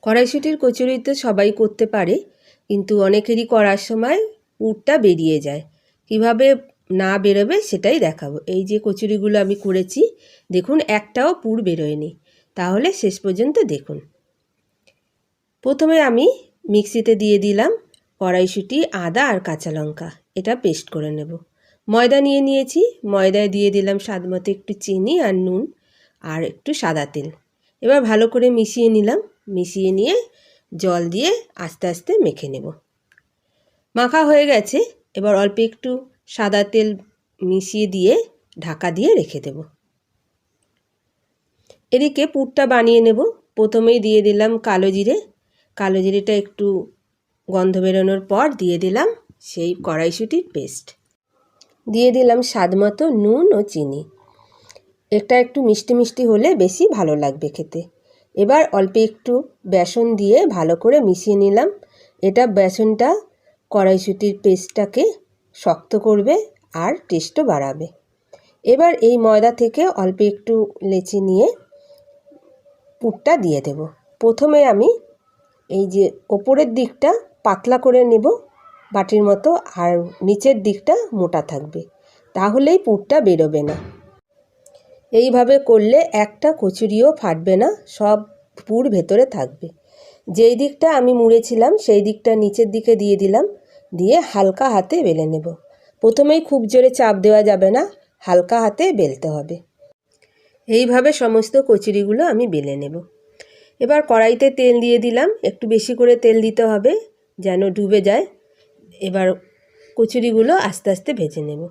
কড়াইশুঁটির কচুরি তো সবাই করতে পারে, কিন্তু অনেকেরই করার সময় পুরটা বেরিয়ে যায়। কিভাবে না বেরোবে সেটাই দেখাবো। এই যে কচুরিগুলো আমি করেছি, দেখুন একটাও পুর বেরোয়নি। তাহলে শেষ পর্যন্ত দেখুন। প্রথমে আমি মিক্সিতে দিয়ে দিলাম কড়াইশুঁটি, আদা আর কাঁচা লঙ্কা, এটা পেস্ট করে নেব। ময়দা নিয়ে নিয়েছি, ময়দায় দিয়ে দিলাম স্বাদমতো একটু চিনি আর নুন আর একটু সাদা তেল। এবার ভালো করে মিশিয়ে নিলাম। মিশিয়ে নিয়ে জল দিয়ে আস্তে আস্তে মেখে নেব। মাখা হয়ে গেছে, এবার অল্প একটু সাদা তেল মিশিয়ে দিয়ে ঢাকা দিয়ে রেখে দেব। এদিকে পুরটা বানিয়ে নেব। প্রথমেই দিয়ে দিলাম কালো জিরে। কালো জিরেটা একটু গন্ধ বেরোনোর পর দিয়ে দিলাম সেই কড়াইশুঁটির পেস্ট। দিয়ে দিলাম স্বাদমতো নুন ও চিনি। এটা একটু মিষ্টি মিষ্টি হলে বেশি ভালো লাগবে খেতে। এবার অল্প একটু বেসন দিয়ে ভালো করে মিশিয়ে নিলাম। এটা বেসনটা কড়াইশুঁটির পেস্টটাকে শক্ত করবে আর টেস্টও বাড়াবে। এবার এই ময়দা থেকে অল্প একটু লেচি নিয়ে পুরটা দিয়ে দেব। প্রথমে আমি এই যে ওপরের দিকটা পাতলা করে নেব বাটির মতো, আর নিচের দিকটা মোটা থাকবে, তাহলেই পুরটা বেরোবে না। এইভাবে করলে একটা কচুরিও ফাটবে না, সব পুর ভেতরে থাকবে। যেই দিকটা আমি মুড়েছিলাম সেই দিকটা নিচের দিকে দিয়ে দিলাম, দিয়ে হালকা হাতে বেলে নেব। প্রথমেই খুব জোরে চাপ দেওয়া যাবে না, হালকা হাতে বেলতে হবে। এইভাবে সমস্ত কচুরিগুলো আমি বেলে নেব। এবার কড়াইতে তেল দিয়ে দিলাম, একটু বেশি করে তেল দিতে হবে যেন ডুবে যায়। এবার কচুরিগুলো আস্তে আস্তে ভেজে নেব।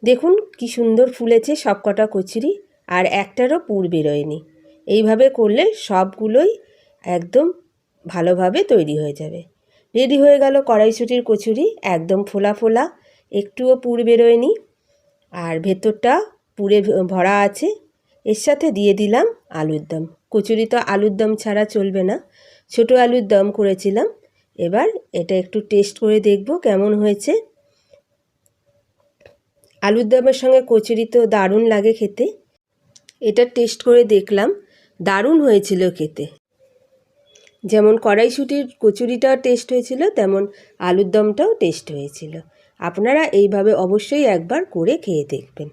দেখুন কি সুন্দর ফুলেছে সবকটা কচুরি, আর একটারও পুর বেরোয়নি। এইভাবে করলে সবগুলোই একদম ভালোভাবে তৈরি হয়ে যাবে। রেডি হয়ে গেল কড়াইশুঁটির কচুরি, একদম ফোলা ফোলা, একটুও পুর বেরোয়নি, আর ভেতরটা পুরে ভরা আছে। এর সাথে দিয়ে দিলাম আলুর দম। কচুরি তো আলুর দম ছাড়া চলবে না, ছোটো আলুর দম করেছিলাম। এবার এটা একটু টেস্ট করে দেখব কেমন হয়েছে। আলুর দমের সঙ্গে কচুরি তো দারুণ লাগে খেতে। এটা টেস্ট করে দেখলাম, দারুণ হয়েছিল খেতে। যেমন কড়াইশুঁটির কচুরিটাও টেস্ট হয়েছিল, তেমন আলুর দমটাও টেস্ট হয়েছিল। আপনারা এইভাবে অবশ্যই একবার করে খেয়ে দেখবেন।